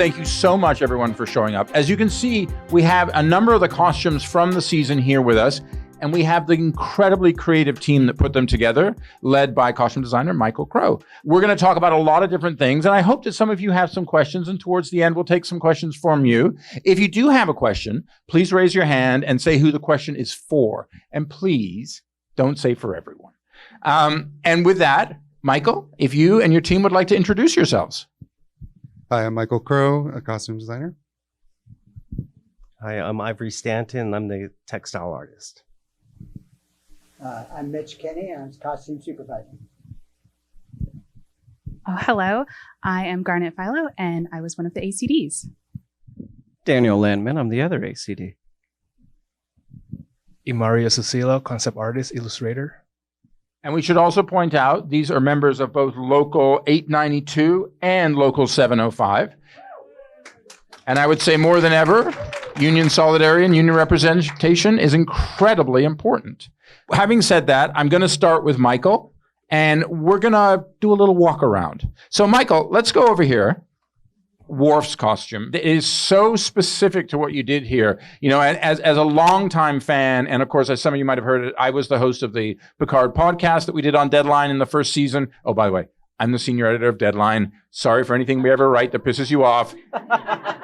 thank you so much, everyone, for showing up. As you can see, we have a number of the costumes from the season here with us, and we have the incredibly creative team that put them together, led by costume designer Michael Crow. We're going to talk about a lot of different things, and I hope that some of you have some questions, and towards the end, we'll take some questions from you. If you do have a question, please raise your hand and say who the question is for, and please don't say for everyone. And with that, Michael, if you and your team would like to introduce yourselves. Hi, I'm Michael Crow, a costume designer. Hi, I'm Ivory Stanton. I'm the textile artist. I'm Mitch Kenny. I'm costume supervisor. Hello, I am Garnet Filo, and I was one of the ACDs. Daniel Landman. I'm the other ACD. Imario Susilo, concept artist, illustrator. And we should also point out, these are members of both Local 892 and Local 705. And I would say more than ever, union solidarity and union representation is incredibly important. Having said that, I'm going to start with Michael, and we're going to do a little walk around. So Michael, let's go over here. Worf's costume. It is so specific to what you did here. You know, as a longtime fan, and of course, as some of you might have heard, I was the host of the Picard podcast that we did on Deadline in the first season. Oh, by the way, I'm the senior editor of Deadline. Sorry for anything we ever write that pisses you off.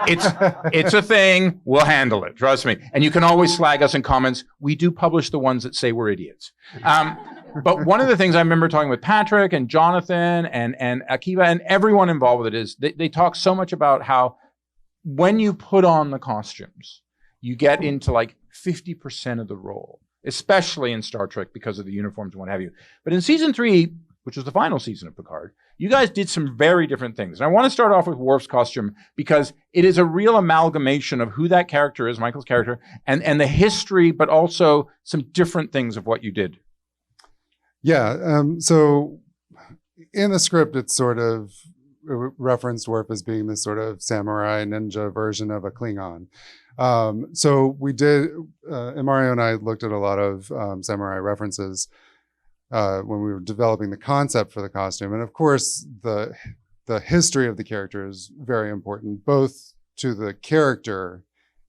It's a thing. We'll handle it. Trust me. And you can always slag us in comments. We do publish the ones that say we're idiots. But one of the things I remember talking with Patrick and Jonathan and Akiva and everyone involved with it is they talk so much about how when you put on the costumes, you get into like 50% of the role, especially in Star Trek because of the uniforms and what have you. But in season 3, which was the final season of Picard, you guys did some very different things. And I want to start off with Worf's costume because it is a real amalgamation of who that character is, Michael's character, and the history, but also some different things of what you did. Yeah, so in the script, it's sort of referenced Worf as being this sort of samurai ninja version of a Klingon. So we did, Imario and I looked at a lot of samurai references when we were developing the concept for the costume. And of course, the history of the character is very important, both to the character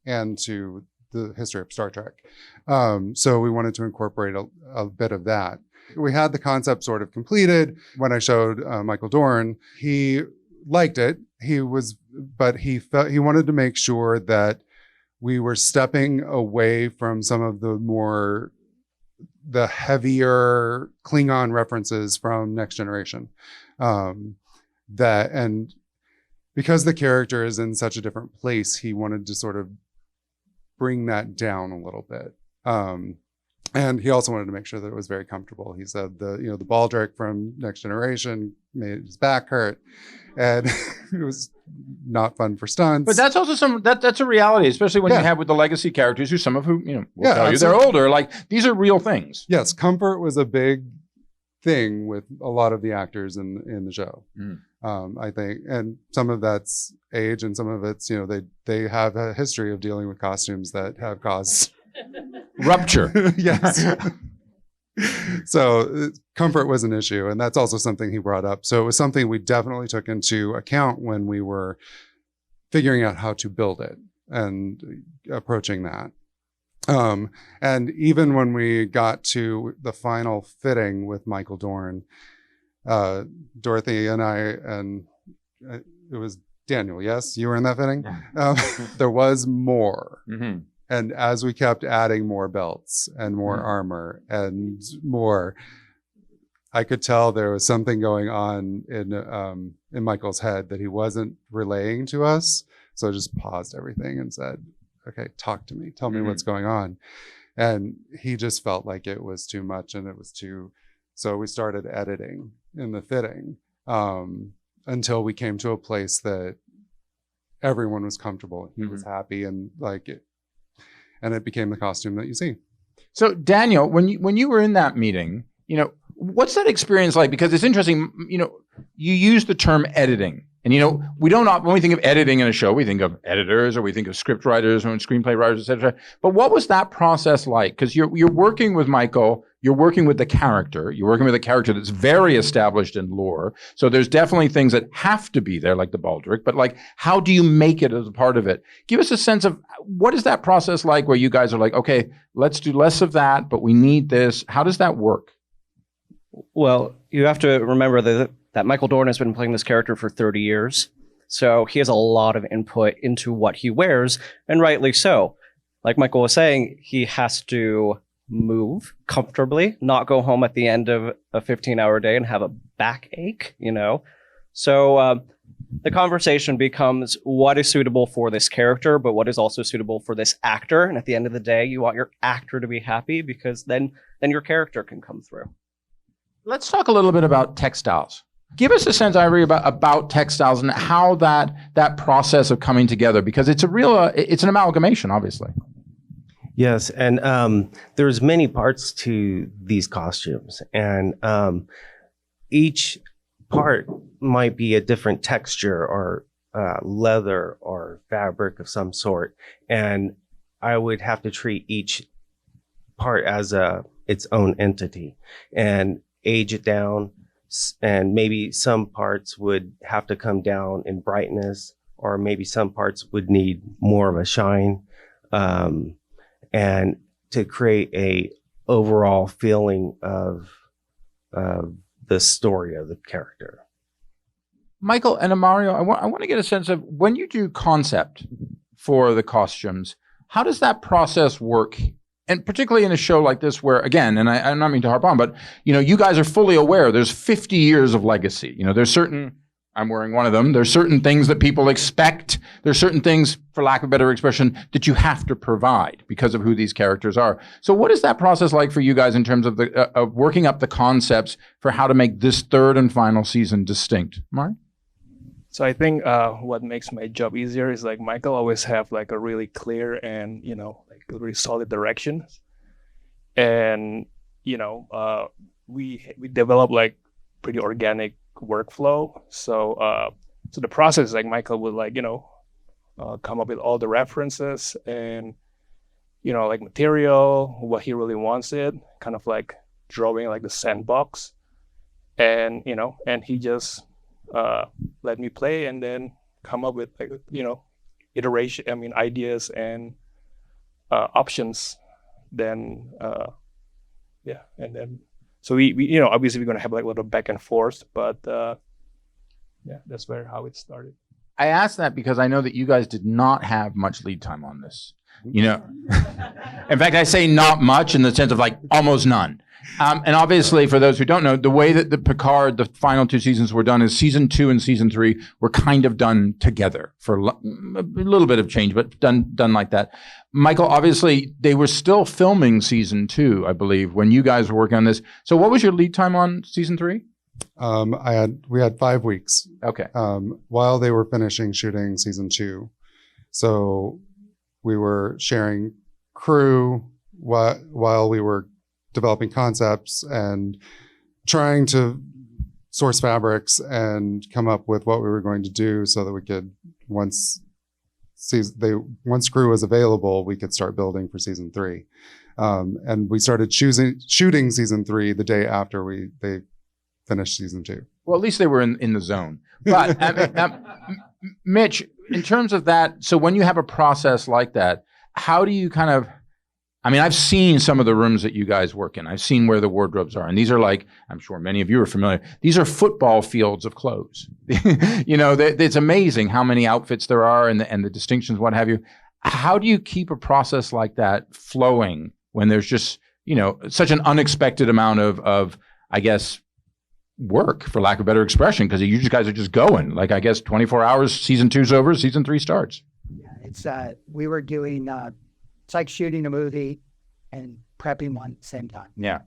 and to the history of Star Trek. So we wanted to incorporate a bit of that. We had the concept sort of completed when I showed Michael Dorn. He liked it. But he wanted to make sure that we were stepping away from some of the heavier Klingon references from Next Generation. And because the character is in such a different place, he wanted to sort of bring that down a little bit. And he also wanted to make sure that it was very comfortable. He said the baldric from Next Generation made his back hurt, and it was not fun for stunts. But that's also that's a reality, especially when you have with the legacy characters, some of whom will tell you they're older. Like these are real things. Yes, comfort was a big thing with a lot of the actors in the show. I think, and some of that's age, and some of it's they have a history of dealing with costumes that have caused rupture. Yes. So comfort was an issue, and that's also something he brought up. So it was something we definitely took into account when we were figuring out how to build it and approaching that. And even when we got to the final fitting with Michael Dorn, Dorothy and I, and it was Daniel, yes? You were in that fitting? There was more. Mm-hmm. And as we kept adding more belts and more armor and more, I could tell there was something going on in Michael's head that he wasn't relaying to us. So I just paused everything and said, okay, talk to me. Tell me what's going on. And he just felt like it was too much and it was too... So we started editing in the fitting until we came to a place that everyone was comfortable. He was happy and like it. And it became the costume that you see. So Daniel, when you were in that meeting, what's that experience like? Because it's interesting, you used the term editing And, we don't, when we think of editing in a show, we think of editors or we think of script writers or screenplay writers, et cetera. But what was that process like? Because you're working with Michael, you're working with the character, that's very established in lore. So there's definitely things that have to be there, like the baldric, but like, how do you make it as a part of it? Give us a sense of what is that process like where you guys are like, okay, let's do less of that, but we need this. How does that work? Well, you have to remember that Michael Dorn has been playing this character for 30 years. So he has a lot of input into what he wears, and rightly so. Like Michael was saying, he has to move comfortably, not go home at the end of a 15-hour day and have a backache, So the conversation becomes what is suitable for this character, but what is also suitable for this actor. And at the end of the day, you want your actor to be happy because then your character can come through. Let's talk a little bit about textiles. Give us a sense, Ivory, about textiles and how that process of coming together, because it's it's an amalgamation, obviously. Yes, and there's many parts to these costumes, and each part might be a different texture or leather or fabric of some sort, and I would have to treat each part as its own entity and age it down, and maybe some parts would have to come down in brightness, or maybe some parts would need more of a shine, and to create a overall feeling of the story of the character. Michael and Imario, I want to get a sense of when you do concept for the costumes, how does that process work? And particularly in a show like this where, again, and I'm not meaning to harp on, but, you guys are fully aware there's 50 years of legacy. There's certain, I'm wearing one of them, there's certain things that people expect. There's certain things, for lack of a better expression, that you have to provide because of who these characters are. So what is that process like for you guys in terms of of working up the concepts for how to make this third and final season distinct? Mark? So I think what makes my job easier is like Michael always have like a really clear and like a really solid direction, and we develop like pretty organic workflow. So the process, like Michael would like come up with all the references and like material, what he really wants it, kind of like drawing like the sandbox, and and he just let me play and then come up with like iteration, ideas and options. Then and then so we obviously we're gonna have like a little back and forth, but that's how it started. I asked that because I know that you guys did not have much lead time on this. In fact, I say not much in the sense of like almost none. And obviously, for those who don't know, the way that the Picard, the final two seasons were done is season 2 and season 3 were kind of done together for a little bit of change, but done like that. Michael, obviously, they were still filming season 2, I believe, when you guys were working on this. So what was your lead time on season 3? We had 5 weeks. Okay. While they were finishing shooting season 2. So we were sharing crew while we were developing concepts and trying to source fabrics and come up with what we were going to do so that we could, once crew was available, we could start building for season 3. And we started shooting season 3 the day after they finished season 2. Well, at least they were in the zone. But Mitch, in terms of that, so when you have a process like that, how do you kind of, I've seen some of the rooms that you guys work in. I've seen where the wardrobes are. And these are like, I'm sure many of you are familiar. These are football fields of clothes. It's amazing how many outfits there are and the distinctions, what have you. How do you keep a process like that flowing when there's just, such an unexpected amount of I guess, work, for lack of a better expression, because you guys are just going. Like, I guess 24 hours, season 2's over, season 3 starts. Yeah, it's we were doing it's like shooting a movie and prepping one at the same time. Yeah.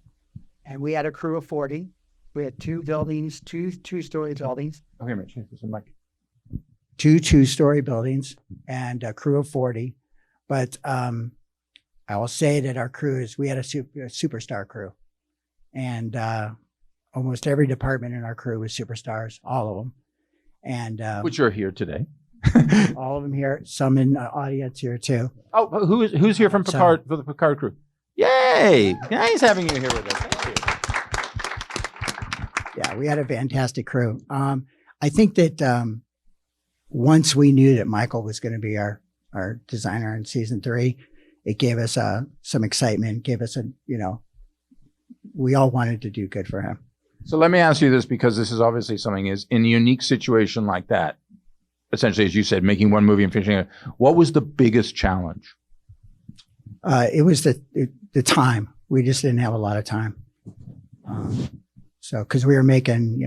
And we had a crew of 40. We had 2 buildings, two-story buildings. Okay, Mitch, this is Mike. 2 two-story buildings and a crew of 40. But I will say that our crew we had a superstar crew. And almost every department in our crew was superstars, all of them. And Which are here today. all of them here, some in the audience here too. Oh, who's here from So- Picard, for the Picard crew? Yay! Nice having you here with us. Thank you. Yeah, we had a fantastic crew. I think that once we knew that Michael was going to be our designer in season 3, it gave us some excitement, gave us we all wanted to do good for him. So let me ask you this, because this is obviously something is in a unique situation like that. Essentially, as you said, making one movie and finishing it. What was the biggest challenge? It was the time. We just didn't have a lot of time. So, because we were making,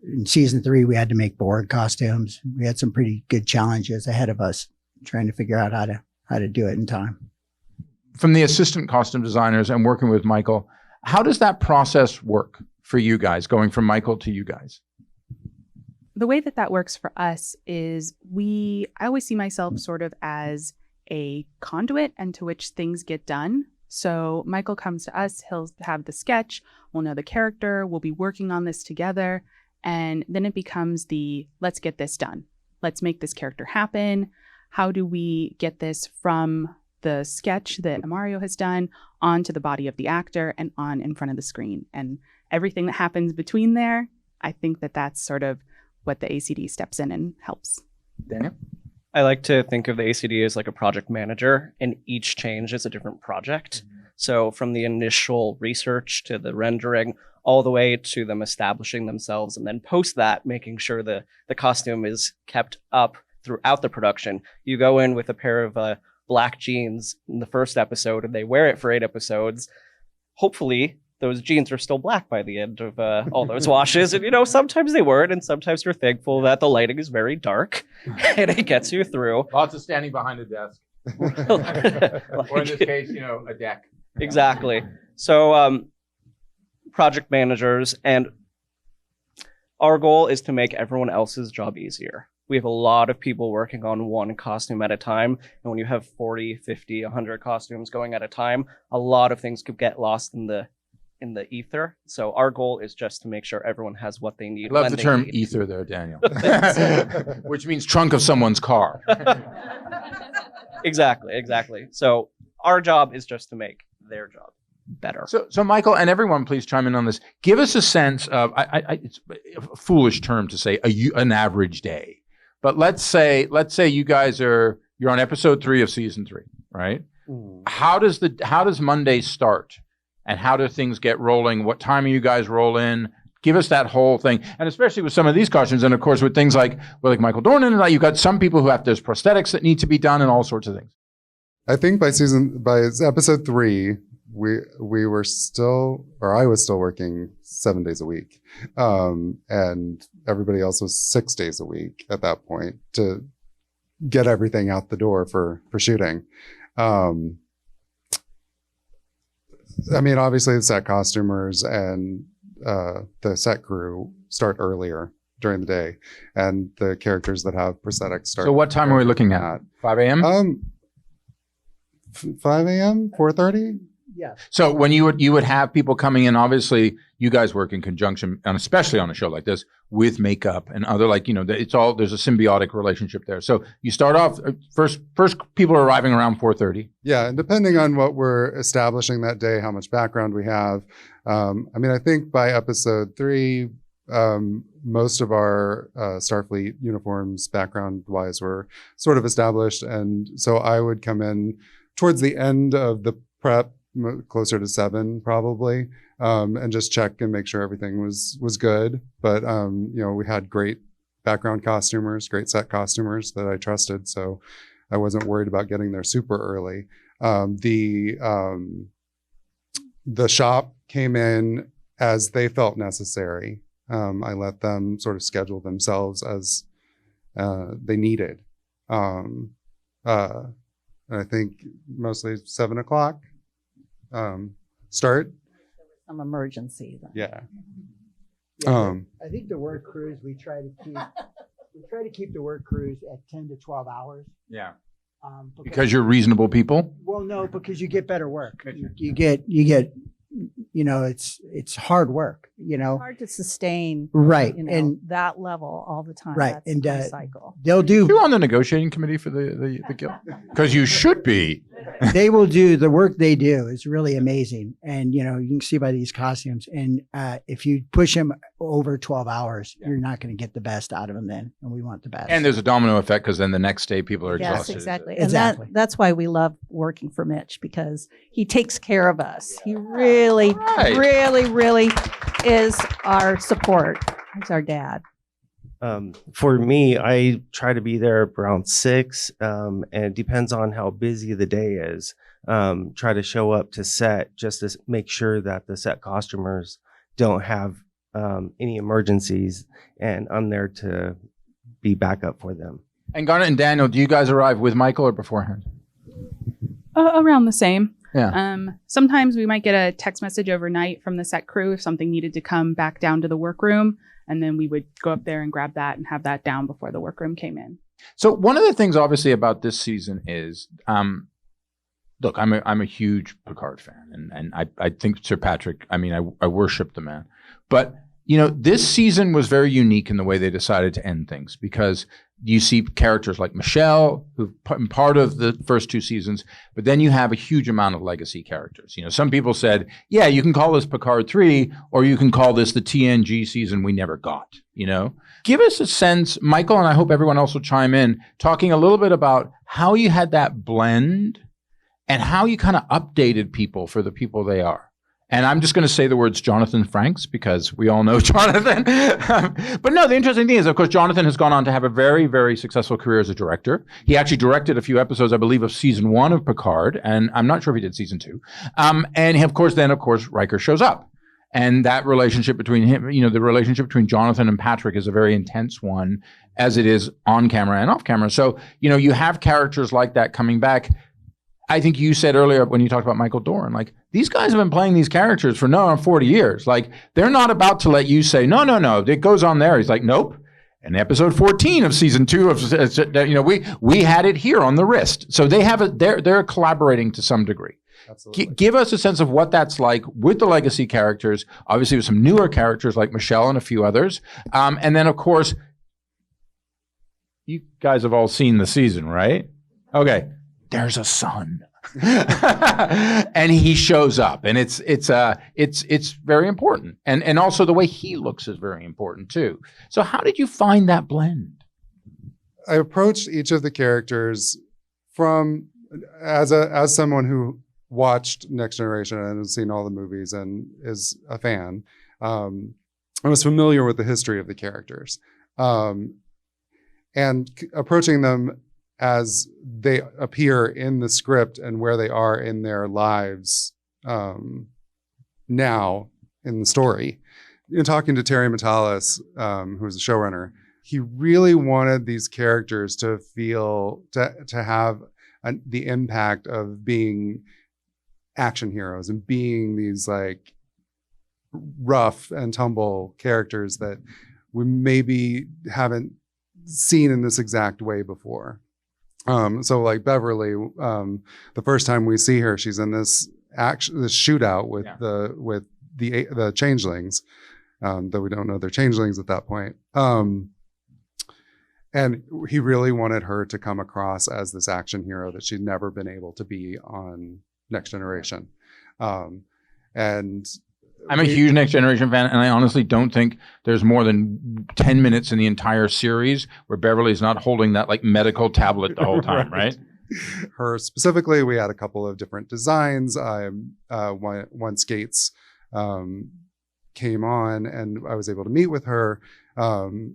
in season 3, we had to make board costumes. We had some pretty good challenges ahead of us, trying to figure out how to do it in time. From the assistant costume designers and working with Michael, how does that process work for you guys, going from Michael to you guys? The way that works for us is I always see myself sort of as a conduit into which things get done. So Michael comes to us, he'll have the sketch, we'll know the character, we'll be working on this together. And then it becomes let's get this done. Let's make this character happen. How do we get this from the sketch that Imario has done onto the body of the actor and on in front of the screen? And everything that happens between there, I think that's sort of what the ACD steps in and helps. Daniel? I like to think of the ACD as like a project manager, and each change is a different project. So from the initial research to the rendering, all the way to them establishing themselves, and then post that, making sure the costume is kept up throughout the production. You go in with a pair of black jeans in the first episode, and they wear it for 8 episodes. Hopefully, those jeans are still black by the end of all those washes. And, sometimes they weren't, and sometimes we're thankful that the lighting is very dark and it gets you through. Lots of standing behind a desk. Or in this case, a deck. Exactly. So project managers, and our goal is to make everyone else's job easier. We have a lot of people working on one costume at a time. And when you have 40, 50, 100 costumes going at a time, a lot of things could get lost in the ether. So our goal is just to make sure everyone has what they need. I love the term need. ether there, Daniel. Which means trunk of someone's car. Exactly. So our job is just to make their job better. So Michael, and everyone, please chime in on this. Give us a sense of, it's a foolish term to say an average day, but let's say you guys you're on episode 3 of season 3, right? How does Monday start? And how do things get rolling? What time are you guys roll in? Give us that whole thing. And especially with some of these costumes, and of course with things like Michael Dornan, and you've got some people who there's prosthetics that need to be done and all sorts of things. I think by episode 3, we were still, or I was still working 7 days a week. And everybody else was 6 days a week at that point to get everything out the door for shooting. Obviously the set costumers and the set crew start earlier during the day, and the characters that have prosthetics start. So what time are we looking at? 5 a.m.? 5 a.m., 4:30? Yeah. So when you would have people coming in, obviously you guys work in conjunction, and especially on a show like this, with makeup and other, there's a symbiotic relationship there. So you start off, first people are arriving around 4:30. Yeah, and depending on what we're establishing that day, how much background we have. I think by episode 3, most of our Starfleet uniforms background-wise were sort of established. And so I would come in towards the end of the prep, closer to 7 probably, and just check and make sure everything was good. But we had great background costumers, great set costumers that I trusted, so I wasn't worried about getting there super early. The shop came in as they felt necessary. I let them sort of schedule themselves as they needed. I think mostly 7 o'clock start. Some emergency. Then. Yeah. I think the work crews, we try to keep the work crews at 10 to 12 hours. Yeah. Because you're reasonable people? Well, no, because you get better work. You get it's hard work, Hard to sustain, right. and that level all the time. Right. That's And, a cycle. they'll do, You on the negotiating committee for the guild? Because you should be. they will do the work they do is really amazing. And, you can see by these costumes. And if you push them over 12 hours, you're not going to get the best out of them then. And we want the best. And there's a domino effect because then the next day people are Yes, exhausted. exactly. Exactly. And that's why we love working for Mitch, because he takes care of us. He really, Right. really is our support. He's our dad. For me, I try to be there around 6, and it depends on how busy the day is. Try to show up to set just to make sure that the set costumers don't have any emergencies, and I'm there to be backup for them. And Garnet and Daniel, do you guys arrive with Michael or beforehand? Around the same. Yeah. Sometimes we might get a text message overnight from the set crew if something needed to come back down to the workroom, and then we would go up there and grab that and have that down before the workroom came in. So one of the things obviously about this season is, look, I'm a huge Picard fan, and I think Sir Patrick, I worship the man. But, this season was very unique in the way they decided to end things, because you see characters like Michelle, who've been part of the first 2 seasons, but then you have a huge amount of legacy characters. Some people said, yeah, you can call this Picard 3, or you can call this the TNG season we never got, Give us a sense, Michael, and I hope everyone else will chime in, talking a little bit about how you had that blend and how you kind of updated people for the people they are. And I'm just going to say the words Jonathan Frakes because we all know Jonathan. But no, the interesting thing is, of course, Jonathan has gone on to have a very, very successful career as a director. He actually directed a few episodes, I believe, of season 1 of Picard, and I'm not sure if he did season 2. And of course, Riker shows up. And that relationship between him, the relationship between Jonathan and Patrick is a very intense one, as it is on camera and off camera. So, you have characters like that coming back. I think you said earlier when you talked about Michael Dorn, these guys have been playing these characters for 40 years. They're not about to let you say, no, it goes on there. He's like, nope. In episode 14 of season 2 of, we had it here on the wrist. So they're collaborating to some degree. Absolutely. Give us a sense of what that's like with the legacy characters, obviously with some newer characters like Michelle and a few others. And then, of course, you guys have all seen the season, right? Okay. There's a son. And he shows up, and it's very important. And also the way he looks is very important too. So how did you find that blend? I approached each of the characters from as someone who watched Next Generation and has seen all the movies and is a fan. I was familiar with the history of the characters, and approaching them as they appear in the script and where they are in their lives now in the story. Talking to Terry Matalas, who's the showrunner, he really wanted these characters to feel, to have the impact of being action heroes and being these rough and tumble characters that we maybe haven't seen in this exact way before. So Beverly, the first time we see her, she's in this shootout with the changelings, though we don't know they're changelings at that point. And he really wanted her to come across as this action hero that she'd never been able to be on Next Generation. And I'm a huge Next Generation fan, and I honestly don't think there's more than 10 minutes in the entire series where Beverly's not holding that medical tablet the whole time, right? Her specifically, we had a couple of different designs. Once Gates came on and I was able to meet with her,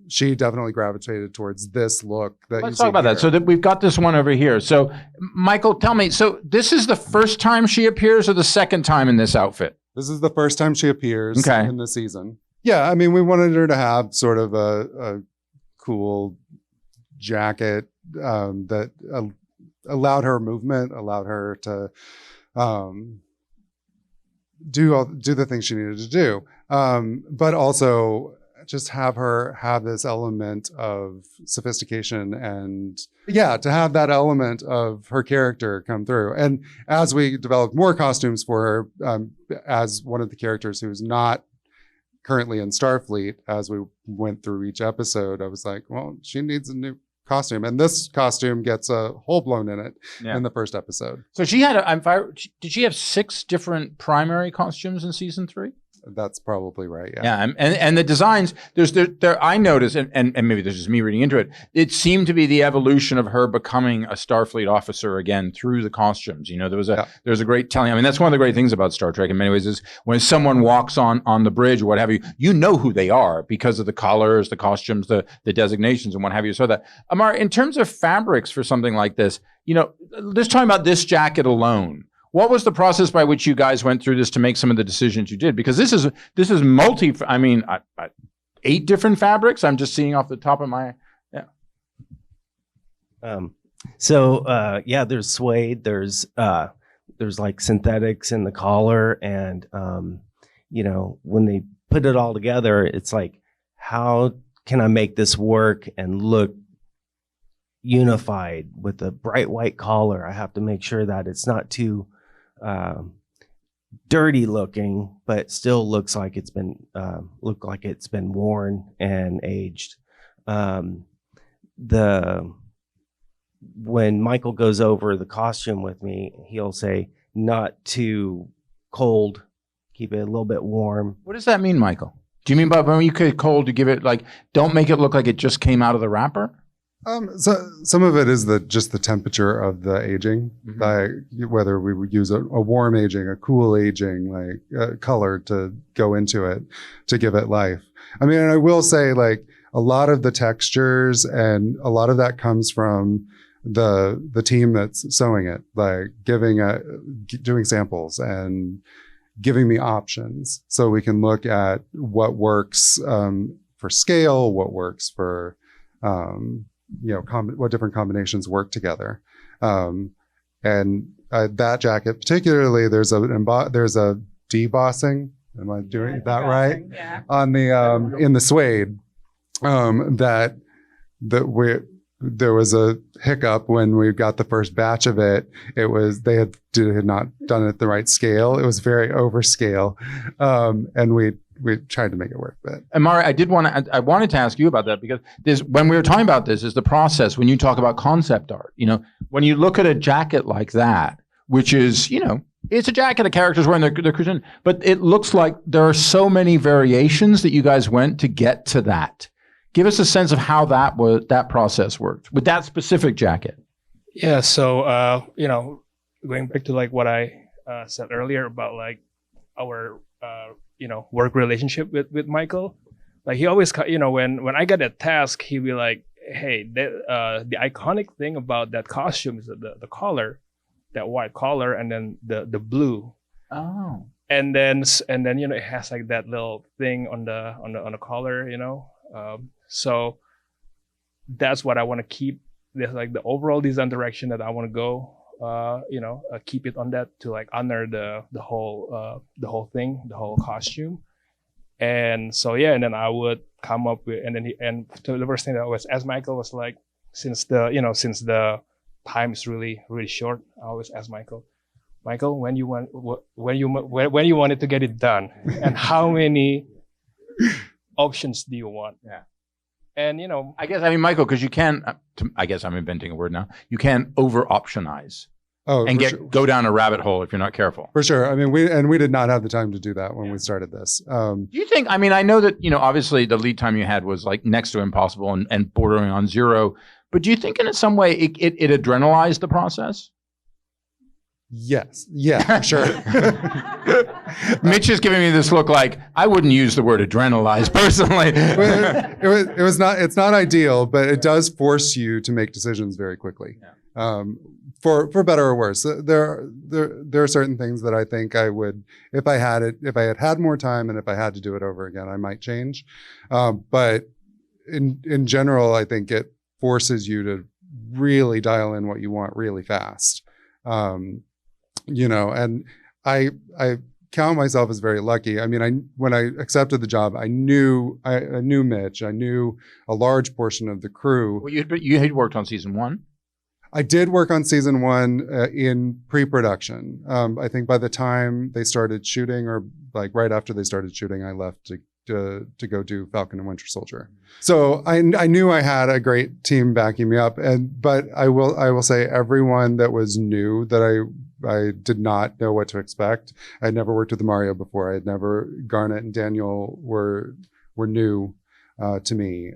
she definitely gravitated towards this look. Let's talk about that. So we've got this one over here. So Michael, tell me, so this is the first time she appears or the second time in this outfit? This is the first time she appears in the season. Yeah, we wanted her to have sort of a cool jacket that allowed her movement, allowed her to do the things she needed to do. But also, just have her have this element of sophistication and to have that element of her character come through. And as we developed more costumes for her, as one of the characters who's not currently in Starfleet, as we went through each episode, I was like, well, she needs a new costume, and this costume gets a hole blown in it in the first episode. So she had did she have 6 different primary costumes in season 3? That's probably right. Yeah. Yeah. And the designs, there I noticed, and maybe this is me reading into it, it seemed to be the evolution of her becoming a Starfleet officer again through the costumes. You know, there was a great telling. I mean, that's one of the great things about Star Trek in many ways is when someone walks on the bridge or what have you, you know who they are because of the colors, the costumes, the designations and what have you. So that, Amar, in terms of fabrics for something like this, you know, just talking about this jacket alone, what was the process by which you guys went through this to make some of the decisions you did? Because this is 8 different fabrics. I'm just seeing off the top of my, there's suede, there's like synthetics in the collar, and you know, when they put it all together, it's like, how can I make this work and look unified with a bright white collar? I have to make sure that it's not too dirty looking, but still looks like it's been worn and aged. When Michael goes over the costume with me, he'll say, not too cold, keep it a little bit warm. What does that mean, Michael? Do you mean by when you say cold, to give it like, don't make it look like it just came out of the wrapper? So some of it is just the temperature of the aging, like whether we would use a warm aging, a cool aging, like color to go into it to give it life. I mean, and I will say, like, a lot of the textures and a lot of that comes from the team that's sewing it, like doing samples and giving me options so we can look at what works for scale, what works for what different combinations work together. And that jacket particularly, there's a debossing. Am I doing that right? Yeah. On the in the suede, there was a hiccup when we got the first batch of it. It was they had not done it at the right scale. It was very overscale, and we tried to make it work. But Amari, I wanted to ask you about that, because when we were talking about this is the process when you talk about concept art. You know, when you look at a jacket like that, which is, you know, it's a jacket a character's wearing, they're Christian, but it looks like there are so many variations that you guys went to get to that. Give us a sense of how that process worked with that specific jacket. Yeah. So, you know, going back to like what I said earlier about like our, work relationship with Michael, like he always, when I get a task, he'd be like, hey, the iconic thing about that costume is the collar, that white collar, and then the blue. Oh. And then, it has like that little thing on the collar, so that's what I want to keep. There's like the overall design direction that I want to go, keep it on that to like honor the whole thing, the whole costume. And so, yeah, and then I would come up with, so the first thing that I was asked Michael was like, since the time is really, really short, I always ask Michael, when you wanted to get it done, and how many options do you want? Yeah. And Michael, because you can, I guess I'm inventing a word now. You can over optionize go down a rabbit hole if you're not careful. For sure. I mean, we did not have the time to do that when we started this. Do you think? I mean, I know that obviously the lead time you had was like next to impossible and bordering on zero. But do you think in some way it adrenalized the process? Yes. Yeah, sure. Mitch is giving me this look like I wouldn't use the word adrenalize personally. It's not ideal, but it does force you to make decisions very quickly. Yeah. For better or worse. There are certain things that I think I would, if I had more time and if I had to do it over again, I might change. But in general, I think it forces you to really dial in what you want really fast. And I count myself as very lucky. I mean, when I accepted the job, I knew Mitch. I knew a large portion of the crew. Well, you had worked on season 1. I did work on season 1 in pre-production. I think by the time they started shooting, or like right after they started shooting, I left to go do Falcon and Winter Soldier. So I knew I had a great team backing me up. But I will say everyone that was new that I did not know what to expect. I'd never worked with Imario before. Garnet and Daniel were new to me.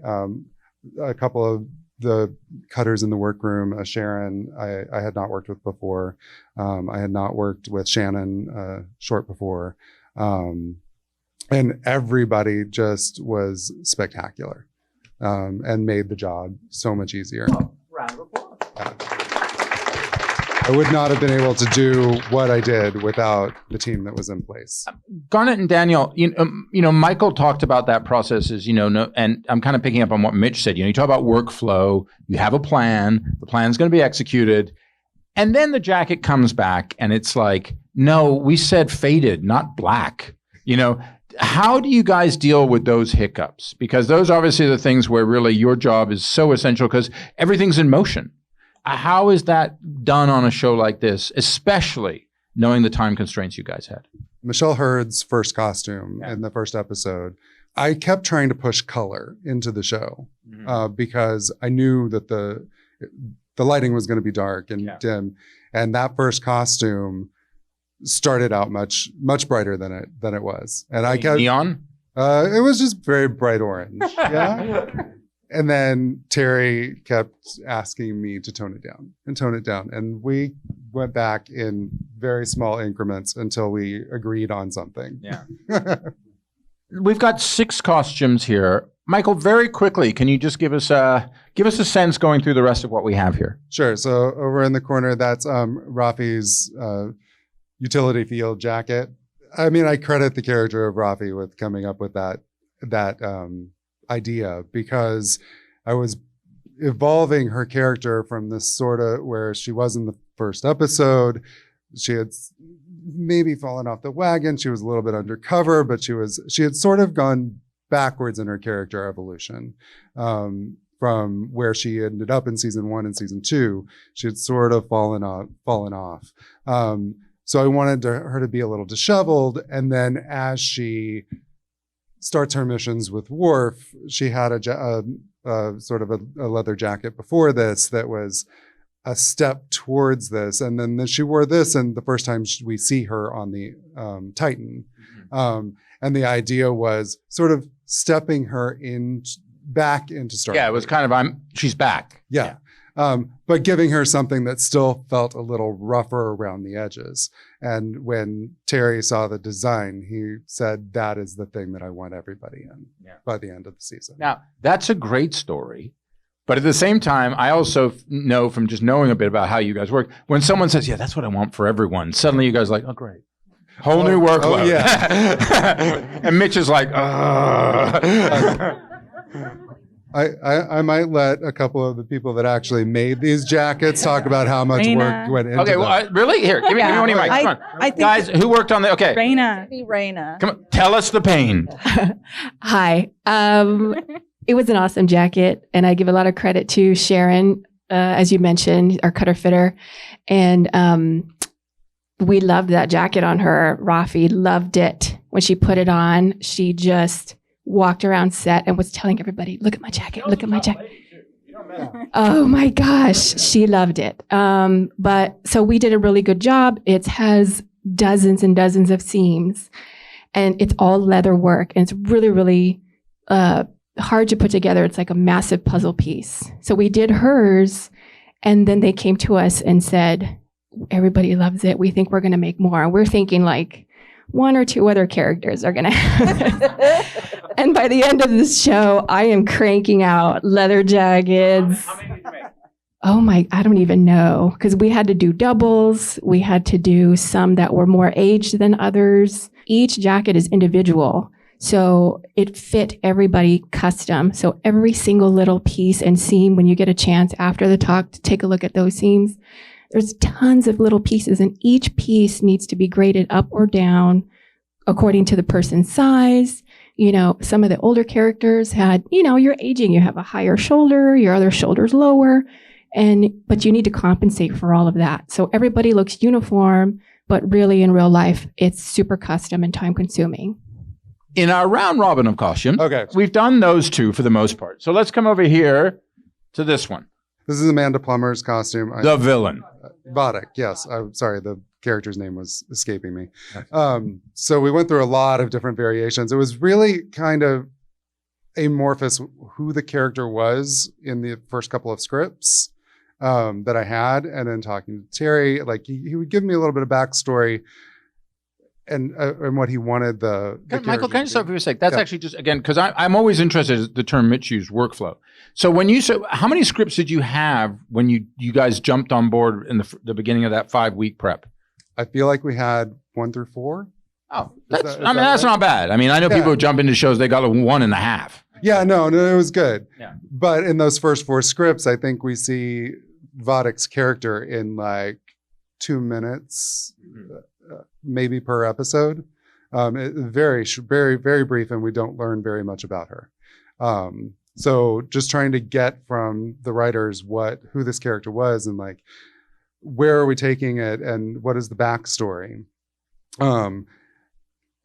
A couple of the cutters in the workroom, Sharon, I had not worked with before. I had not worked with Shannon short before. And everybody just was spectacular and made the job so much easier. Round of applause. I would not have been able to do what I did without the team that was in place. Garnet and Daniel, Michael talked about that process as, and I'm kind of picking up on what Mitch said. You talk about workflow, you have a plan, the plan's going to be executed, and then the jacket comes back and it's like, no, we said faded, not black. How do you guys deal with those hiccups? Because those obviously are the things where really your job is so essential because everything's in motion. How is that done on a show like this, especially knowing the time constraints you guys had? Michelle Hurd's first costume in the first episode, I kept trying to push color into the show because I knew that the lighting was going to be dark and dim. And that first costume started out much brighter than it was. And I kept neon? It was just very bright orange. Yeah. And then Terry kept asking me to tone it down. And we went back in very small increments until we agreed on something. Yeah. We've got 6 costumes here. Michael, very quickly, can you just give us a sense going through the rest of what we have here? Sure. So over in the corner, that's Rafi's utility field jacket. I mean, I credit the character of Rafi with coming up with that idea, because I was evolving her character from this sort of where she was in the first episode. She had maybe fallen off the wagon. She was a little bit undercover, but she had sort of gone backwards in her character evolution. From where she ended up in season 1 and season 2, she had sort of fallen off. So I wanted her to be a little disheveled. And then as she starts her missions with Worf, she had a sort of a leather jacket before this that was a step towards this. And then she wore this, and the first time we see her on the Titan. And the idea was sort of stepping her back into Star Trek. Yeah, it was kind of, she's back. Yeah. But giving her something that still felt a little rougher around the edges. And when Terry saw the design, he said, that is the thing that I want everybody in by the end of the season. Now, that's a great story. But at the same time, I also know from just knowing a bit about how you guys work, when someone says, yeah, that's what I want for everyone, suddenly you guys are like, oh, great. Whole new workload. Oh, yeah. And Mitch is like, I might let a couple of the people that actually made these jackets talk about how much work went into them. Well, really? Here, give me one of your mics. Come on. Guys, who worked on the, okay. Reina. Come on, tell us the pain. Hi. It was an awesome jacket, and I give a lot of credit to Sharon, as you mentioned, our cutter fitter. And we loved that jacket on her. Rafi loved it. When she put it on, she just walked around set and was telling everybody, look at my jacket, look at my jacket. Oh my gosh, she loved it. But so we did a really good job. It has dozens and dozens of seams, and it's all leather work, and it's really, really hard to put together. It's like a massive puzzle piece. So we did hers, and then they came to us and said, everybody loves it. We think we're going to make more. And we're thinking like 1 or 2 other characters are going to have it. And by the end of this show, I am cranking out leather jackets. How many did you make? Oh my, I don't even know. Because we had to do doubles. We had to do some that were more aged than others. Each jacket is individual. So it fit everybody custom. So every single little piece and seam, when you get a chance after the talk to take a look at those seams, there's tons of little pieces, and each piece needs to be graded up or down according to the person's size. You know, some of the older characters had, you know, you're aging, you have a higher shoulder, your other shoulder's lower, but you need to compensate for all of that. So everybody looks uniform, but really in real life, it's super custom and time consuming. In our round robin of costumes, Okay. we've done those two for the most part. So let's come over here to this one. This is Amanda Plummer's costume. The villain. Vodic, yes. I'm sorry, the character's name was escaping me. So we went through a lot of different variations. It was really kind of amorphous who the character was in the first couple of scripts that I had. And then talking to Terry, like he would give me a little bit of backstory and what he wanted the Michael, can I just stop character to for a sec? That's Yeah. actually just, again, because I'm always interested in the term Mitch used, workflow. So how many scripts did you have when you guys jumped on board in the beginning of that 5-week prep? I feel like we had 1 through 4. Oh, Is that's that that's right? not bad. I mean, I know Yeah. people who jump into shows, they got a 1.5. Yeah, no, it was good. Yeah. But in those first 4 scripts, I think we see Vodic's character in like 2 minutes, maybe per episode. Very, very brief, and we don't learn very much about her. So just trying to get from the writers who this character was and like where are we taking it and what is the backstory,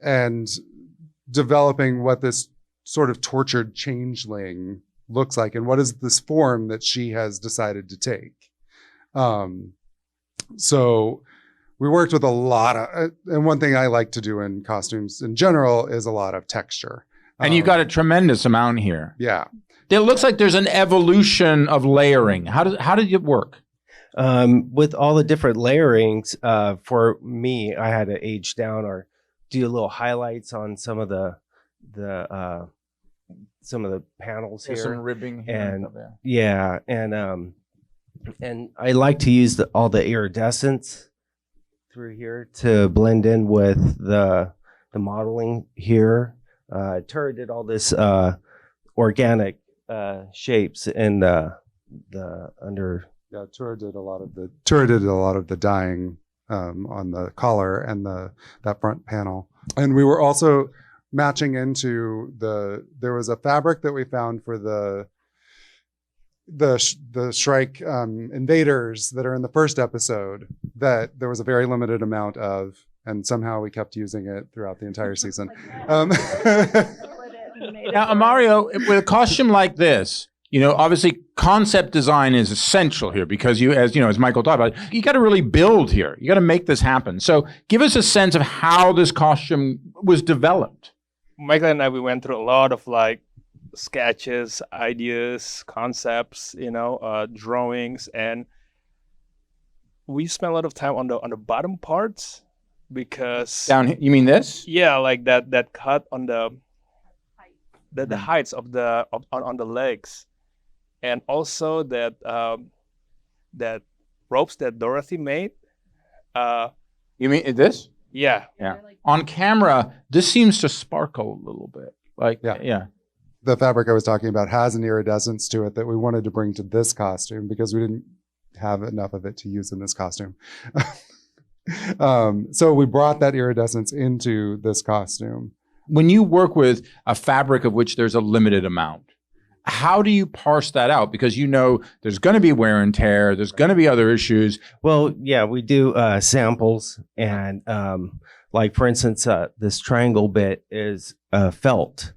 and developing what this sort of tortured changeling looks like and what is this form that she has decided to take. So we worked with a lot of, and one thing I like to do in costumes in general is a lot of texture. And you got a tremendous amount here. Yeah. It looks like there's an evolution of layering. How did it work? With all the different layerings, for me, I had to age down or do little highlights on some of the panels There's here. some ribbing here. And stuff, yeah. and I like to use all the iridescence through here to blend in with the modeling here. Tara did all this organic shapes in the under. Yeah, Tura did a lot of the dyeing on the collar and that front panel. And we were also matching into there was a fabric that we found for the Shrike invaders that are in the first episode that there was a very limited amount of, and somehow we kept using it throughout the entire season. Now, Imario, with a costume like this, you know, obviously concept design is essential here because as Michael talked about, you got to really build here. You got to make this happen. So give us a sense of how this costume was developed. Michael and I, we went through a lot of like sketches, ideas, concepts, drawings, and we spent a lot of time on the bottom parts because Down here, you mean this? yeah, like that cut on the heights of on the legs, and also that that ropes that Dorothy made. You mean this? Yeah, Yeah. On camera, this seems to sparkle a little bit. Like, yeah. The fabric I was talking about has an iridescence to it that we wanted to bring to this costume because we didn't have enough of it to use in this costume. So we brought that iridescence into this costume. When you work with a fabric of which there's a limited amount, how do you parse that out? Because there's going to be wear and tear. There's going to be other issues. Well, yeah, we do samples, and like for instance, this triangle bit is felt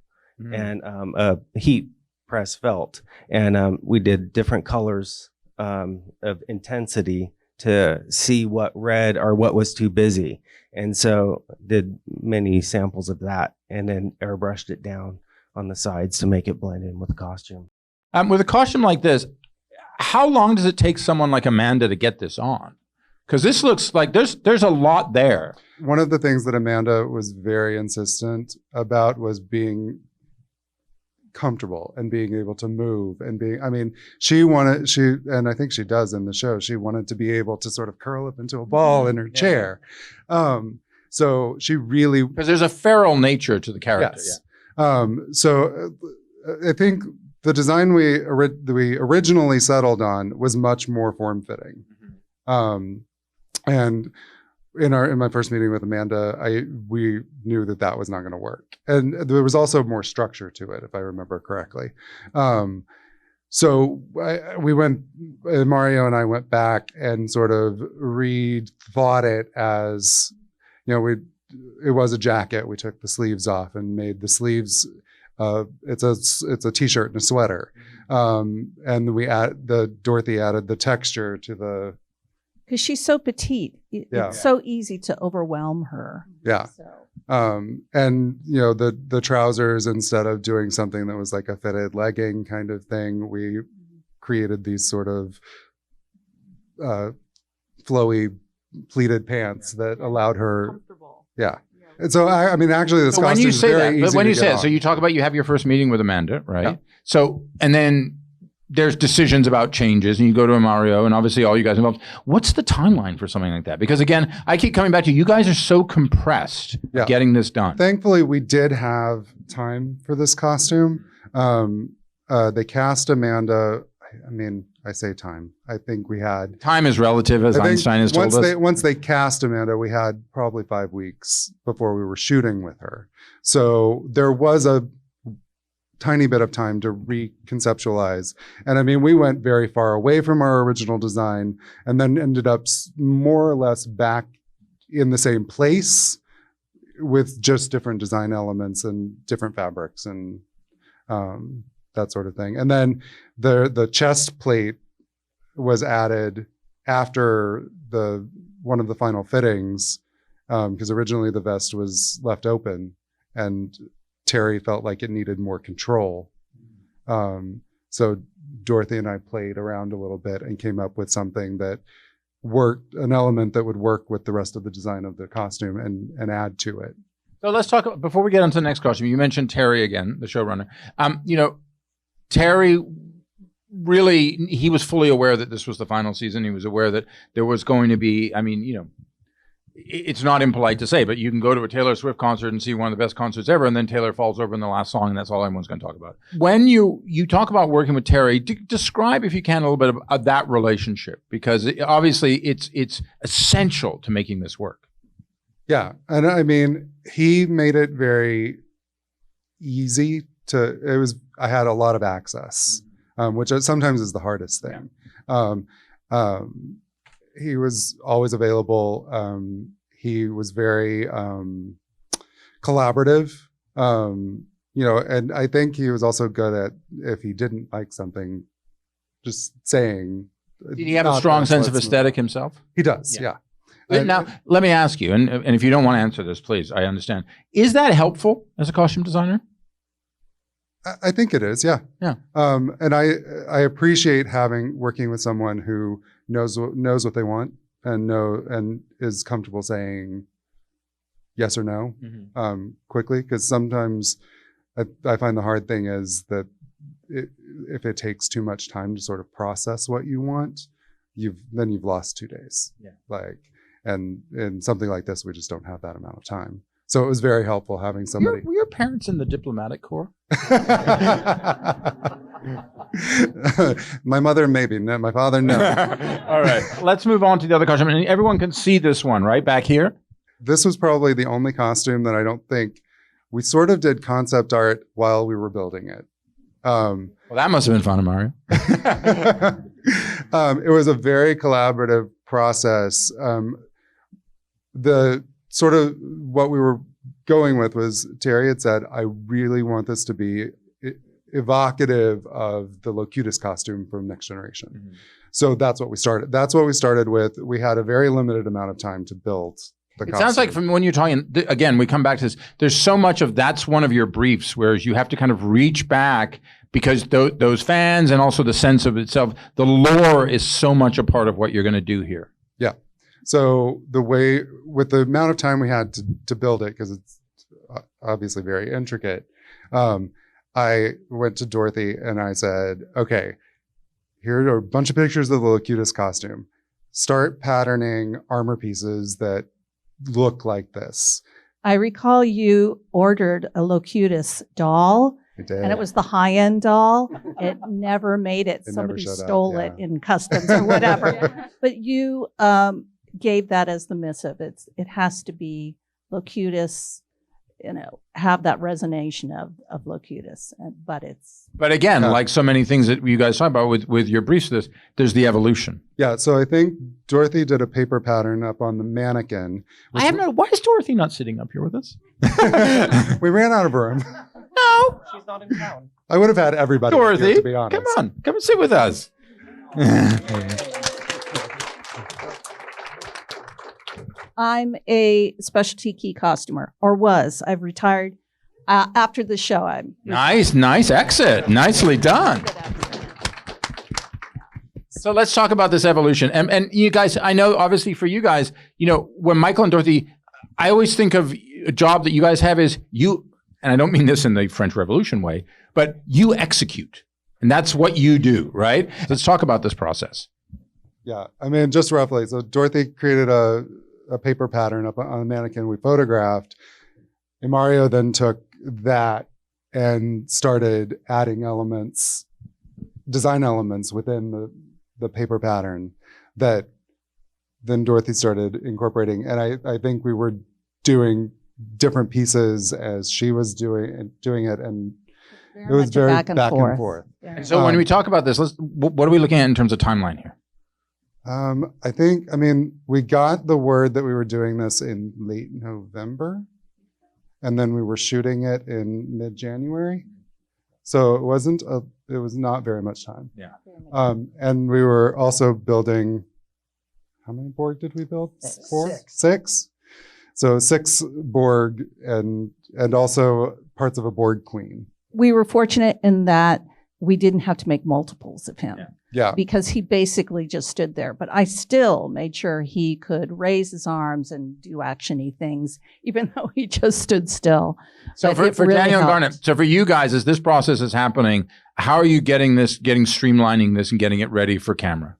and a heat press felt, and we did different colors of intensity to see what read or what was too busy, and so did many samples of that, and then airbrushed it down on the sides to make it blend in with the costume. With a costume like this, how long does it take someone like Amanda to get this on? Because this looks like there's a lot there. One of the things that Amanda was very insistent about was being comfortable and being able to move and and I think she does in the show, she wanted to be able to sort of curl up into a ball in her chair. So she really, Because there's a feral nature to the character. yes. So I think the design we originally settled on was much more form-fitting. And in my first meeting with Amanda, we knew that was not going to work, and there was also more structure to it, if I remember correctly. So Mario and I went back and sort of rethought it as, it was a jacket. We took the sleeves off and made the sleeves. It's a t-shirt and a sweater, and Dorothy added the texture to the. Because she's so petite, Yeah. it's so easy to overwhelm her. Yeah. So. And the trousers, instead of doing something that was like a fitted legging kind of thing, we created these sort of flowy pleated pants that allowed her. Comfortable. Yeah. And so I mean, actually, this So when costume you is say very that, easy but when to you get say it, on. so you talk about you have your first meeting with Amanda, right? Yeah. So, and then there's decisions about changes, and you go to Imario, and obviously all you guys involved. What's the timeline for something like that? Because again, I keep coming back to you guys are so compressed getting this done. Thankfully, we did have time for this costume. They cast Amanda. I mean, I say time. I think we had Time is relative, as I think Einstein has told us. Once they cast Amanda, we had probably 5 weeks before we were shooting with her. So there was a tiny bit of time to reconceptualize. And I mean, we went very far away from our original design and then ended up more or less back in the same place with just different design elements and different fabrics and that sort of thing. And then the chest plate was added after one of the final fittings, because originally the vest was left open and Terry felt like it needed more control. So Dorothy and I played around a little bit and came up with something that worked, an element that would work with the rest of the design of the costume and add to it. So let's talk, before we get on to the next costume, you mentioned Terry again, the showrunner. Terry really, he was fully aware that this was the final season. He was aware that there was going to be, it's not impolite to say, but you can go to a Taylor Swift concert and see one of the best concerts ever, and then Taylor falls over in the last song, and that's all anyone's going to talk about. When you talk about working with Terry, describe, if you can, a little bit of that relationship, because obviously it's essential to making this work. Yeah, and I mean, he made it very easy I had a lot of access, which sometimes is the hardest thing. He was always available. He was very collaborative, and I think he was also good at, if he didn't like something, just saying. Did he have a strong sense of aesthetic himself? He does, yeah. Now, let me ask you, and if you don't want to answer this, please, I understand. Is that helpful as a costume designer? I think it is, yeah. Yeah. And I appreciate working with someone who knows what they want and is comfortable saying yes or no quickly, because sometimes I find the hard thing is that if it takes too much time to sort of process what you want, you've lost 2 days. Yeah. And in something like this, we just don't have that amount of time. So it was very helpful having somebody. Were your parents in the diplomatic corps? My mother, maybe. No, my father, no. All right. Let's move on to the other costume. And everyone can see this one, right? Back here? This was probably the only costume that I don't think we sort of did concept art while we were building it. Well, that must have been fun, Mario. It was a very collaborative process. The sort of what we were going with was Terry had said, I really want this to be evocative of the Locutus costume from Next Generation. Mm-hmm. So that's what we started. That's what we started with. We had a very limited amount of time to build the costume. It sounds like from when you're talking, again, we come back to this, there's so much of that's one of your briefs, whereas you have to kind of reach back because those fans and also the sense of itself, the lore is so much a part of what you're going to do here. Yeah. So with the amount of time we had to build it, because it's obviously very intricate, I went to Dorothy and I said, okay, here are a bunch of pictures of the Locutus costume. Start patterning armor pieces that look like this. I recall you ordered a Locutus doll. I did. And it was the high-end doll. It never made it. Somebody stole it in customs or whatever. But you gave that as the missive. It has to be locutus, have that resonation of locutus, but again, like so many things that you guys talk about with your briefs, there's the evolution. Yeah, so I think Dorothy did a paper pattern up on the mannequin. I have why is Dorothy not sitting up here with us? We ran out of room. No, She's not in town. I would have had everybody Dorothy, here, to be honest. come and sit with us. I'm a specialty key costumer, or was. I've retired after the show. Nice exit. Nicely done. So let's talk about this evolution. And you guys, I know obviously for you guys, when Michael and Dorothy, I always think of a job that you guys have is you, and I don't mean this in the French Revolution way, but you execute. And that's what you do, right? Let's talk about this process. Yeah, I mean, just roughly. So Dorothy created a paper pattern up on a mannequin we photographed. Imario then took that and started adding design elements within the paper pattern that then Dorothy started incorporating. And I think we were doing different pieces as she was doing it, and it was very back and forth. Yeah. And so when we talk about this, what are we looking at in terms of timeline here? We got the word that we were doing this in late November, and then we were shooting it in mid-January. So it was not very much time. Yeah. And we were also building, how many Borg did we build? 6. So 6 Borg and also parts of a Borg queen. We were fortunate in that we didn't have to make multiples of him. Yeah. Because he basically just stood there. But I still made sure he could raise his arms and do actiony things, even though he just stood still. So for really Daniel and helped. Garnet, so for you guys, as this process is happening, how are you streamlining this and getting it ready for camera?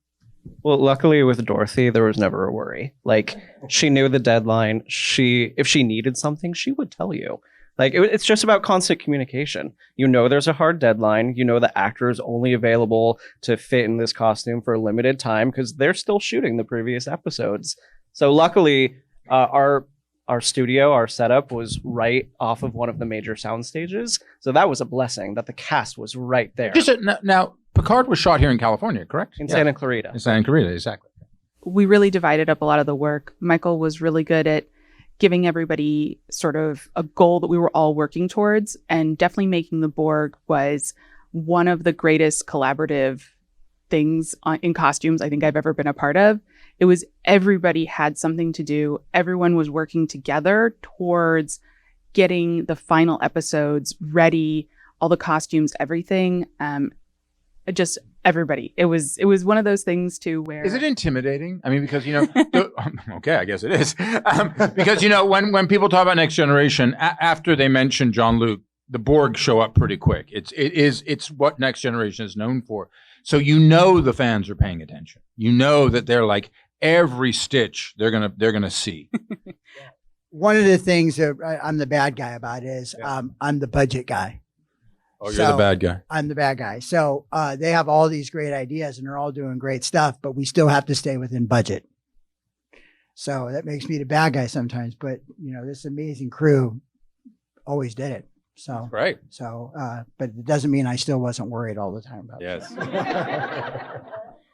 Well, luckily with Dorothy, there was never a worry. Like, she knew the deadline. If she needed something, she would tell you. Like, it's just about constant communication. There's a hard deadline. The actor is only available to fit in this costume for a limited time because they're still shooting the previous episodes. So luckily, our studio, our setup was right off of one of the major sound stages. So that was a blessing that the cast was right there. Now, Picard was shot here in California, correct? In Santa Clarita. In Santa Clarita, exactly. We really divided up a lot of the work. Michael was really good at giving everybody sort of a goal that we were all working towards, and definitely making the Borg was one of the greatest collaborative things in costumes I think I've ever been a part of. It was everybody had something to do. Everyone was working together towards getting the final episodes ready, all the costumes, everything. Just everybody. It was one of those things too where... Is it intimidating? I mean, because, okay, I guess it is. Because, when people talk about Next Generation, after they mention Jean-Luc, the Borg show up pretty quick. It's what Next Generation is known for. So the fans are paying attention. That they're like, every stitch they're gonna see. One of the things that I'm the bad guy about is I'm the budget guy. Oh, you're the bad guy. I'm the bad guy. So they have all these great ideas and they're all doing great stuff, but we still have to stay within budget. So that makes me the bad guy sometimes. But, this amazing crew always did it. So, right. So, but it doesn't mean I still wasn't worried all the time about it. Yes.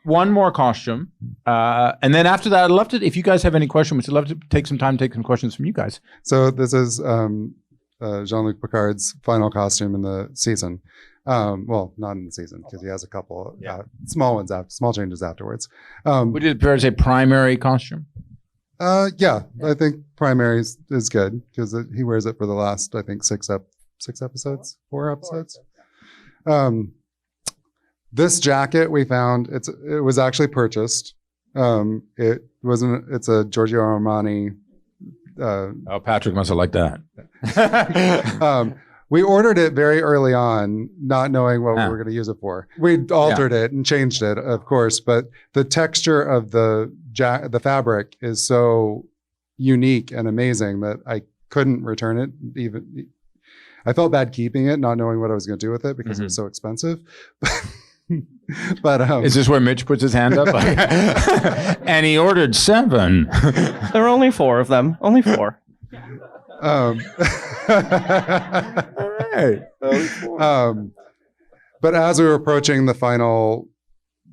One more costume. And then after that, I'd love to, if you guys have any questions, I'd love to take some questions from you guys. So this is Jean-Luc Picard's final costume in the season. Well, not in the season because he has a couple small changes afterwards. Would it appear as a primary costume? Yeah, I think primary is good because he wears it for the last, I think, 4 episodes. This jacket we found, it was actually purchased. It's a Giorgio Armani. Patrick must have liked that. We ordered it very early on, not knowing what we were going to use it for. We altered it and changed it, of course, but the texture of the fabric is so unique and amazing that I couldn't return it. I felt bad keeping it, not knowing what I was going to do with it because it was so expensive. But Is this where Mitch puts his hand up? And he ordered 7. There are only 4 of them. Only 4. But as we were approaching the final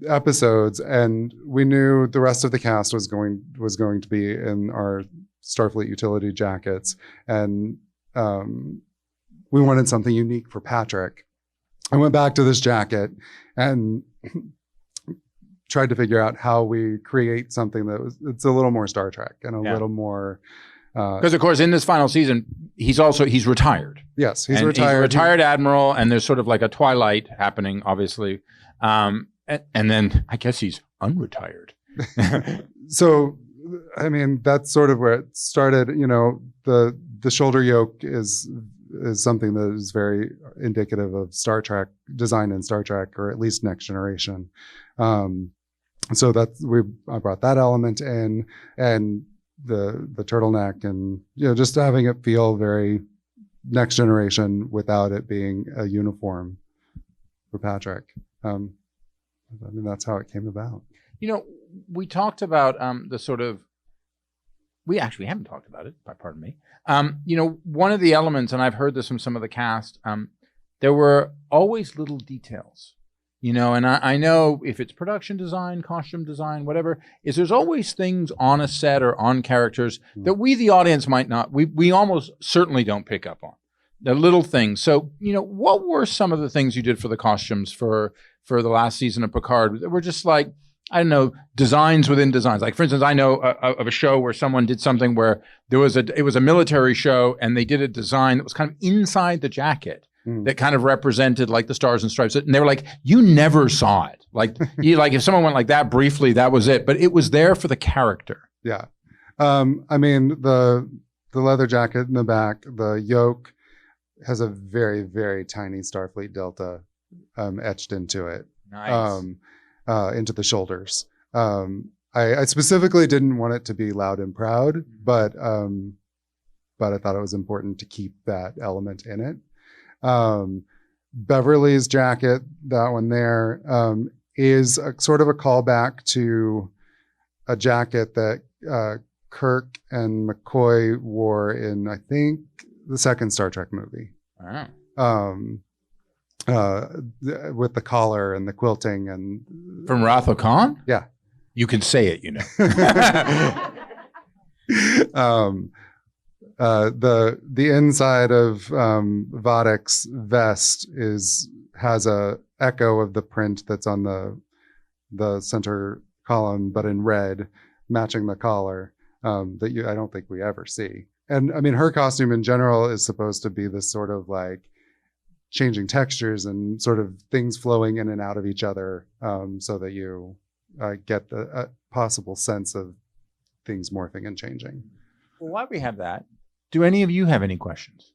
episodes, and we knew the rest of the cast was going to be in our Starfleet utility jackets, and we wanted something unique for Patrick. I went back to this jacket and tried to figure out how we create something it's a little more Star Trek and a little more. Because of course, in this final season, he's retired. Yes, he's retired. retired. He's a retired admiral, and there's sort of like a twilight happening, obviously. And then I guess he's unretired. So, I mean, that's sort of where it started. You know, the shoulder yoke is something that is very indicative of Star Trek design in Star Trek, or at least Next Generation. So I brought that element in, and the turtleneck, and just having it feel very Next Generation without it being a uniform for Patrick. I mean, that's how it came about. We talked about the sort of. We actually haven't talked about it. Pardon me. One of the elements, and I've heard this from some of the cast, there were always little details. And I know if it's production design, costume design, whatever, there's always things on a set or on characters that we, the audience, might not, we almost certainly don't pick up on. The little things. So, what were some of the things you did for the costumes for the last season of Picard that were just like, I don't know, designs within designs? Like, for instance, I know of a show where someone did something where it was a military show, and they did a design that was kind of inside the jacket. That kind of represented like the stars and stripes, and they were like, you never saw it. Like, if someone went like that briefly, that was it. But it was there for the character. Yeah, I mean the leather jacket in the back, the yoke has a very, very tiny Starfleet Delta etched into it. Nice. Into the shoulders. I specifically didn't want it to be loud and proud, but I thought it was important to keep that element in it. Beverly's jacket, that one there, is sort of a callback to a jacket that Kirk and McCoy wore in, I think, the second Star Trek movie. Wow. With the collar and the quilting and From Wrath of Khan? Yeah. You can say it, the inside of Vodic's vest has a echo of the print that's on the center column, but in red, matching the collar, that I don't think we ever see. And I mean, her costume in general is supposed to be this sort of like changing textures and sort of things flowing in and out of each other, so that you get the possible sense of things morphing and changing. Well, while we have that, do any of you have any questions?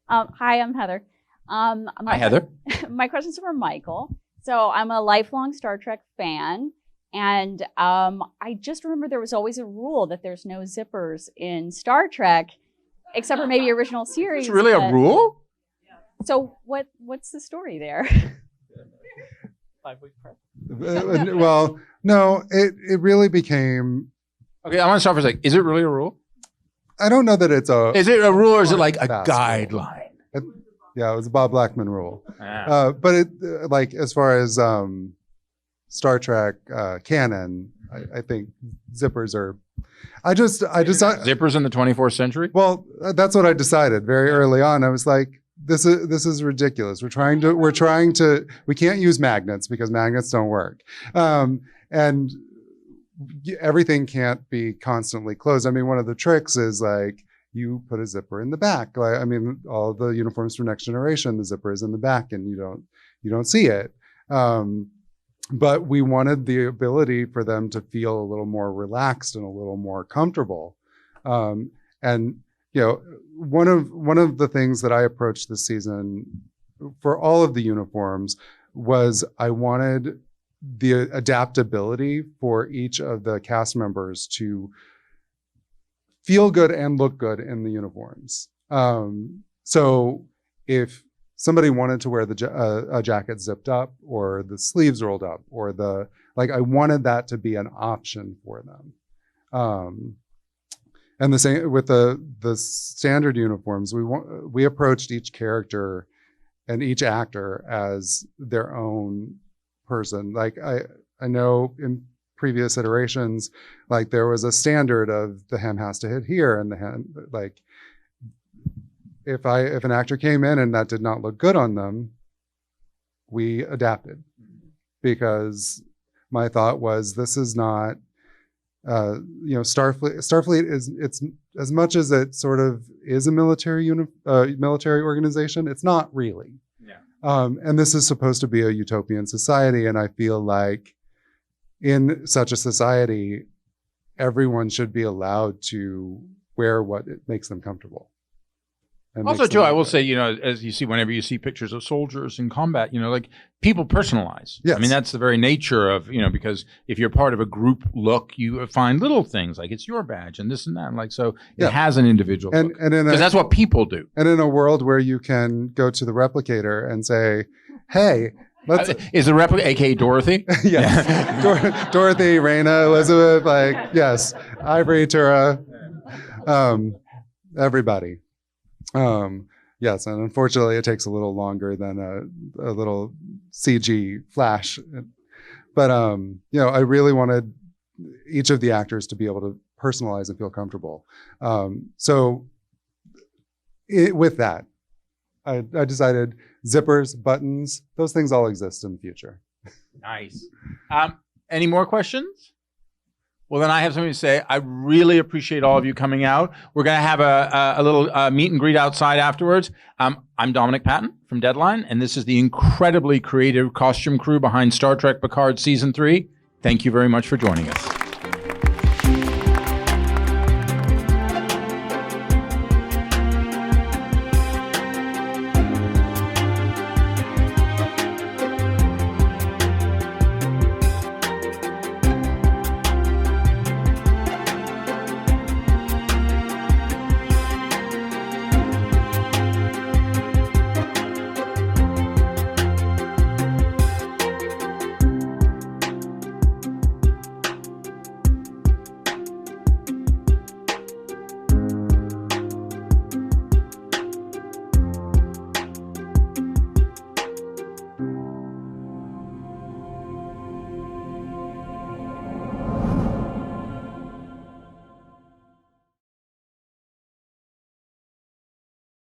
Hi, I'm Heather. Hi, Heather. My questions are for Michael. So I'm a lifelong Star Trek fan, and I just remember there was always a rule that there's no zippers in Star Trek, except for maybe original series. It's really a rule? So what's the story there? 5-week prep. Well, no, it really became. Okay, I want to stop for a sec. Is it really a rule? I don't know that it's a. Is it a rule, or is it like a fast guideline? Yeah, it was a Bob Blackman rule. Ah. But it like as far as Star Trek canon, I think zippers are. I decided Zippers in the 24th century. Well, that's what I decided very early on. I was like, this is ridiculous. We can't use magnets because magnets don't work, and everything can't be constantly closed. I mean, one of the tricks is like you put a zipper in the back. Like, I mean, all the uniforms for Next Generation, the zipper is in the back, and you don't see it. But we wanted the ability for them to feel a little more relaxed and a little more comfortable. And one of the things that I approached this season for all of the uniforms was I wanted the adaptability for each of the cast members to feel good and look good in the uniforms. So if somebody wanted to wear a jacket zipped up or the sleeves rolled up or I wanted that to be an option for them. And the same with the standard uniforms, we approached each character and each actor as their own person. Like I know in previous iterations, like there was a standard of the hem has to hit here and the hem, like if an actor came in and that did not look good on them, we adapted, because my thought was this is not Starfleet is, it's as much as it sort of is a military organization, it's not really. Yeah. And this is supposed to be a utopian society, and I feel like in such a society, everyone should be allowed to wear what it makes them comfortable. Also, too, I will say, as you see, whenever you see pictures of soldiers in combat, like people personalize. Yes. I mean, that's the very nature of, because if you're part of a group look, you find little things like it's your badge and this and that. Like, so it has an individual look. Because that's what people do. And in a world where you can go to the replicator and say, hey, is the replica, aka Dorothy? Yes. Dorothy, Reina, Elizabeth, yes. Ivory, Tura, everybody. Yes, and unfortunately it takes a little longer than a little CG flash. But I really wanted each of the actors to be able to personalize and feel comfortable. With that, I decided zippers, buttons, those things all exist in the future. Nice. Any more questions? Well, then I have something to say. I really appreciate all of you coming out. We're going to have a little meet and greet outside afterwards. I'm Dominic Patten from Deadline, and this is the incredibly creative costume crew behind Star Trek Picard Season 3. Thank you very much for joining us.